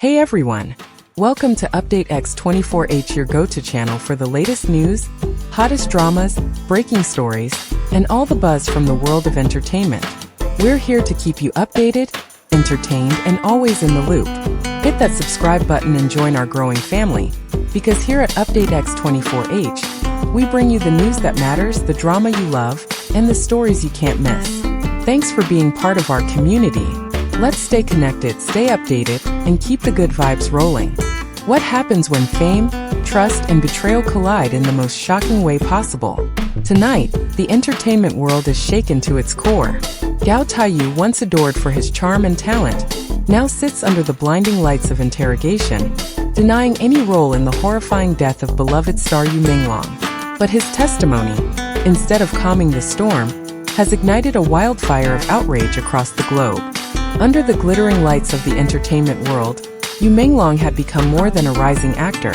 Hey everyone! Welcome to Update X24H, your go-to channel for the latest news, hottest dramas, breaking stories, and all the buzz from the world of entertainment. We're here to keep you updated, entertained, and always in the loop. Hit that subscribe button and join our growing family, because here at Update X24H, we bring you the news that matters, the drama you love, and the stories you can't miss. Thanks for being part of our community. Let's stay connected, stay updated, and keep the good vibes rolling. What happens when fame, trust, and betrayal collide in the most shocking way possible? Tonight, the entertainment world is shaken to its core. Gao Taiyu, once adored for his charm and talent, now sits under the blinding lights of interrogation, denying any role in the horrifying death of beloved star Menglong. But his testimony, instead of calming the storm, has ignited a wildfire of outrage across the globe. Under the glittering lights of the entertainment world, Menglong had become more than a rising actor.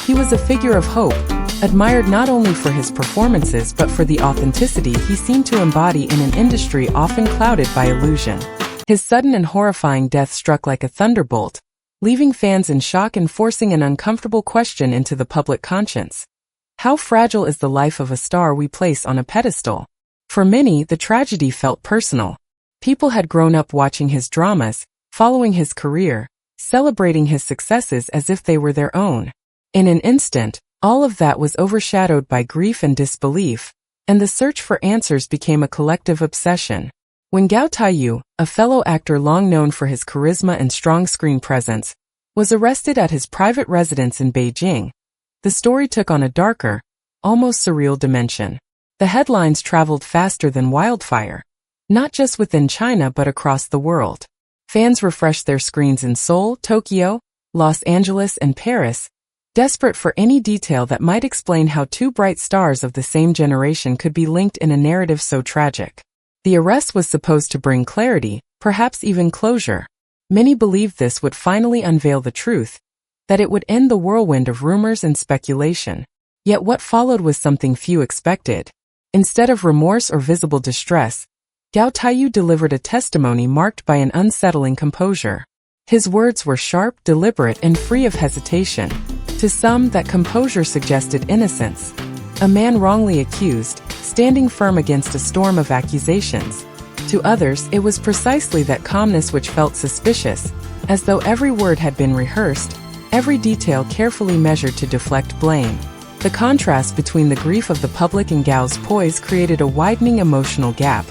He was a figure of hope, admired not only for his performances but for the authenticity he seemed to embody in an industry often clouded by illusion. His sudden and horrifying death struck like a thunderbolt, leaving fans in shock and forcing an uncomfortable question into the public conscience. How fragile is the life of a star we place on a pedestal? For many, the tragedy felt personal. People had grown up watching his dramas, following his career, celebrating his successes as if they were their own. In an instant, all of that was overshadowed by grief and disbelief, and the search for answers became a collective obsession. When Gao Taiyu, a fellow actor long known for his charisma and strong screen presence, was arrested at his private residence in Beijing, the story took on a darker, almost surreal dimension. The headlines traveled faster than wildfire, not just within China but across the world. Fans refreshed their screens in Seoul, Tokyo, Los Angeles, and Paris, desperate for any detail that might explain how two bright stars of the same generation could be linked in a narrative so tragic. The arrest was supposed to bring clarity, perhaps even closure. Many believed this would finally unveil the truth, that it would end the whirlwind of rumors and speculation. Yet what followed was something few expected. Instead of remorse or visible distress, Gao Taiyu delivered a testimony marked by an unsettling composure. His words were sharp, deliberate, and free of hesitation. To some, that composure suggested innocence. A man wrongly accused, standing firm against a storm of accusations. To others, it was precisely that calmness which felt suspicious, as though every word had been rehearsed, every detail carefully measured to deflect blame. The contrast between the grief of the public and Gao's poise created a widening emotional gap,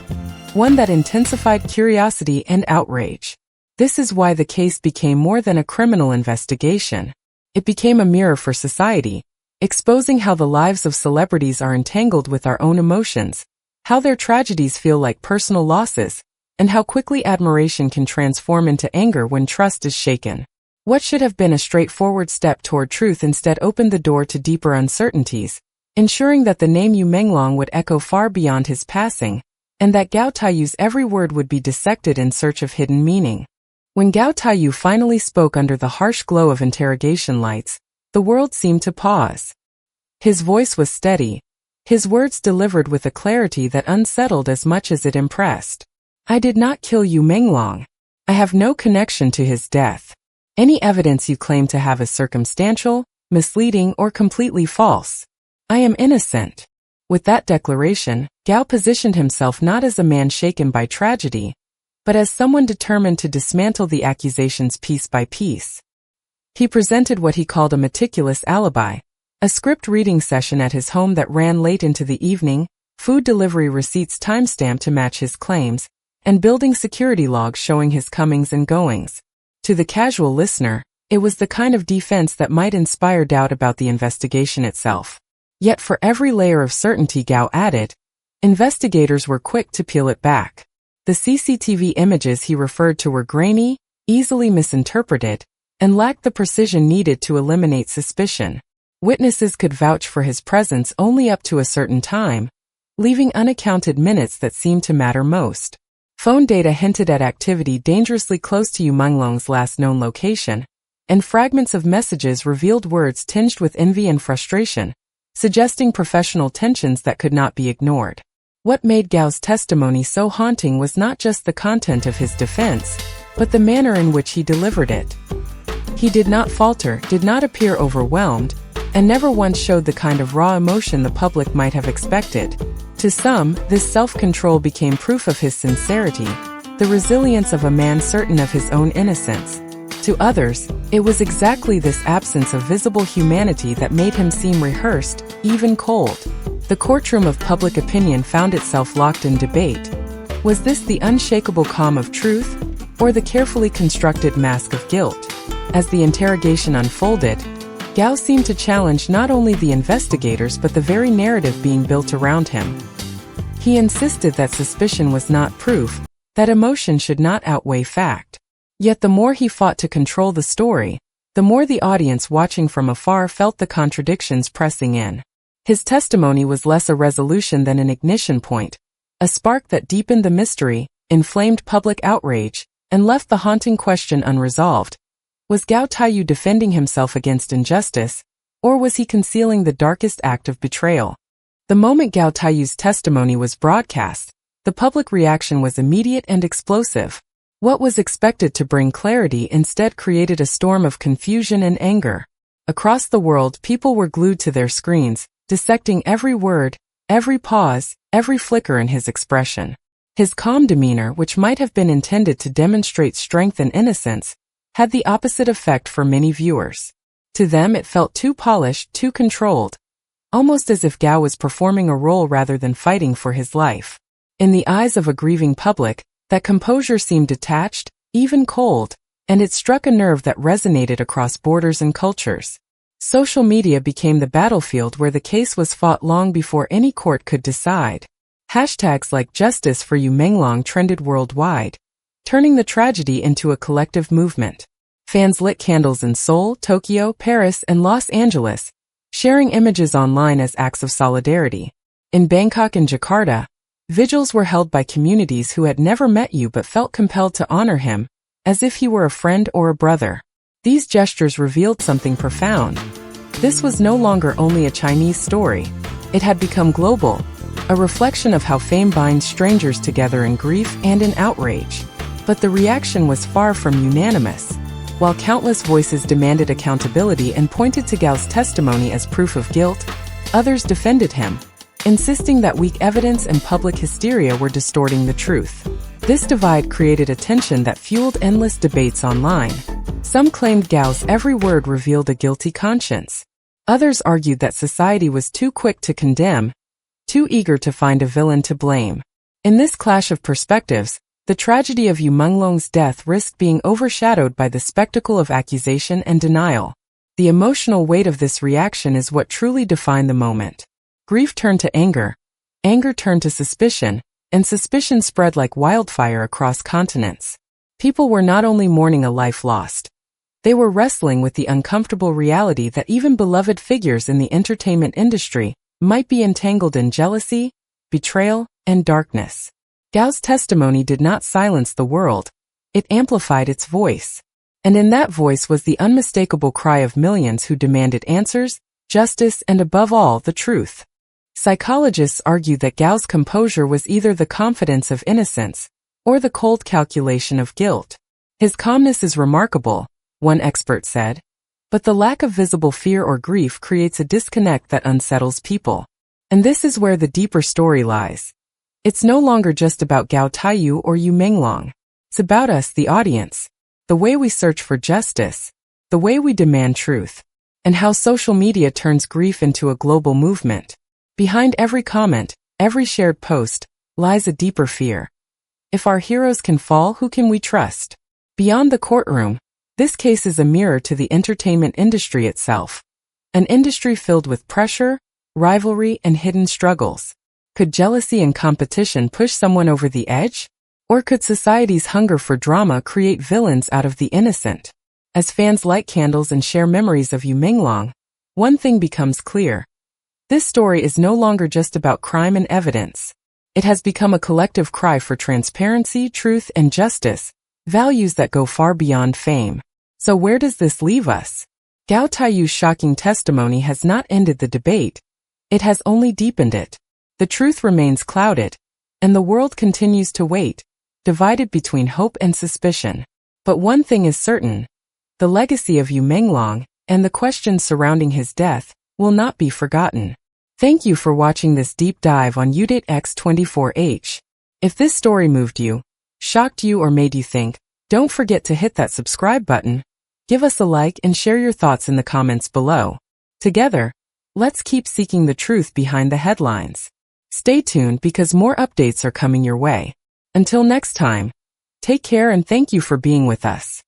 one that intensified curiosity and outrage. This is why the case became more than a criminal investigation. It became a mirror for society, exposing how the lives of celebrities are entangled with our own emotions, how their tragedies feel like personal losses, and how quickly admiration can transform into anger when trust is shaken. What should have been a straightforward step toward truth instead opened the door to deeper uncertainties, ensuring that the name Menglong would echo far beyond his passing, and that Gao Taiyu's every word would be dissected in search of hidden meaning. When Gao Taiyu finally spoke under the harsh glow of interrogation lights, the world seemed to pause. His voice was steady, his words delivered with a clarity that unsettled as much as it impressed. I did not kill Menglong. I have no connection to his death. Any evidence you claim to have is circumstantial, misleading, or completely false. I am innocent. With that declaration, Gao positioned himself not as a man shaken by tragedy, but as someone determined to dismantle the accusations piece by piece. He presented what he called a meticulous alibi, a script reading session at his home that ran late into the evening, food delivery receipts timestamped to match his claims, and building security logs showing his comings and goings. To the casual listener, it was the kind of defense that might inspire doubt about the investigation itself. Yet for every layer of certainty Gao added, investigators were quick to peel it back. The CCTV images he referred to were grainy, easily misinterpreted, and lacked the precision needed to eliminate suspicion. Witnesses could vouch for his presence only up to a certain time, leaving unaccounted minutes that seemed to matter most. Phone data hinted at activity dangerously close to Menglong's last known location, and fragments of messages revealed words tinged with envy and frustration, suggesting professional tensions that could not be ignored. What made Gao's testimony so haunting was not just the content of his defense, but the manner in which he delivered it. He did not falter, did not appear overwhelmed, and never once showed the kind of raw emotion the public might have expected. To some, this self-control became proof of his sincerity, the resilience of a man certain of his own innocence. To others, it was exactly this absence of visible humanity that made him seem rehearsed, even cold. The courtroom of public opinion found itself locked in debate. Was this the unshakable calm of truth, or the carefully constructed mask of guilt? As the interrogation unfolded, Gao seemed to challenge not only the investigators but the very narrative being built around him. He insisted that suspicion was not proof, that emotion should not outweigh fact. Yet the more he fought to control the story, the more the audience watching from afar felt the contradictions pressing in. His testimony was less a resolution than an ignition point, a spark that deepened the mystery, inflamed public outrage, and left the haunting question unresolved. Was Gao Taiyu defending himself against injustice, or was he concealing the darkest act of betrayal? The moment Gao Taiyu's testimony was broadcast, the public reaction was immediate and explosive. What was expected to bring clarity instead created a storm of confusion and anger. Across the world, people were glued to their screens, dissecting every word, every pause, every flicker in his expression. His calm demeanor, which might have been intended to demonstrate strength and innocence, had the opposite effect for many viewers. To them it felt too polished, too controlled, almost as if Gao was performing a role rather than fighting for his life. In the eyes of a grieving public, that composure seemed detached, even cold, and it struck a nerve that resonated across borders and cultures. Social media became the battlefield where the case was fought long before any court could decide. Hashtags like "Justice for You Menglong" trended worldwide, turning the tragedy into a collective movement. Fans lit candles in Seoul, Tokyo, Paris, and Los Angeles, sharing images online as acts of solidarity. In Bangkok and Jakarta, vigils were held by communities who had never met you but felt compelled to honor him, as if he were a friend or a brother. These gestures revealed something profound. This was no longer only a Chinese story. It had become global, a reflection of how fame binds strangers together in grief and in outrage. But the reaction was far from unanimous. While countless voices demanded accountability and pointed to Gao's testimony as proof of guilt, others defended him, insisting that weak evidence and public hysteria were distorting the truth. This divide created a tension that fueled endless debates online. Some claimed Gao's every word revealed a guilty conscience. Others argued that society was too quick to condemn, too eager to find a villain to blame. In this clash of perspectives, the tragedy of Yu Menglong's death risked being overshadowed by the spectacle of accusation and denial. The emotional weight of this reaction is what truly defined the moment. Grief turned to anger turned to suspicion, and suspicion spread like wildfire across continents. People were not only mourning a life lost, they were wrestling with the uncomfortable reality that even beloved figures in the entertainment industry might be entangled in jealousy, betrayal, and darkness. Gao's testimony did not silence the world, it amplified its voice. And in that voice was the unmistakable cry of millions who demanded answers, justice, and above all, the truth. Psychologists argue that Gao's composure was either the confidence of innocence or the cold calculation of guilt. His calmness is remarkable, one expert said, but the lack of visible fear or grief creates a disconnect that unsettles people. And this is where the deeper story lies. It's no longer just about Gao Taiyu or Yu Menglong. It's about us, the audience, the way we search for justice, the way we demand truth, and how social media turns grief into a global movement. Behind every comment, every shared post, lies a deeper fear. If our heroes can fall, who can we trust? Beyond the courtroom, this case is a mirror to the entertainment industry itself. An industry filled with pressure, rivalry, and hidden struggles. Could jealousy and competition push someone over the edge? Or could society's hunger for drama create villains out of the innocent? As fans light candles and share memories of Yu Menglong, one thing becomes clear. This story is no longer just about crime and evidence. It has become a collective cry for transparency, truth, and justice, values that go far beyond fame. So where does this leave us? Gao Taiyu's shocking testimony has not ended the debate. It has only deepened it. The truth remains clouded, and the world continues to wait, divided between hope and suspicion. But one thing is certain. The legacy of Yu Menglong and the questions surrounding his death will not be forgotten. Thank you for watching this deep dive on Update X24H. If this story moved you, shocked you, or made you think, don't forget to hit that subscribe button. Give us a like and share your thoughts in the comments below. Together, let's keep seeking the truth behind the headlines. Stay tuned because more updates are coming your way. Until next time, take care and thank you for being with us.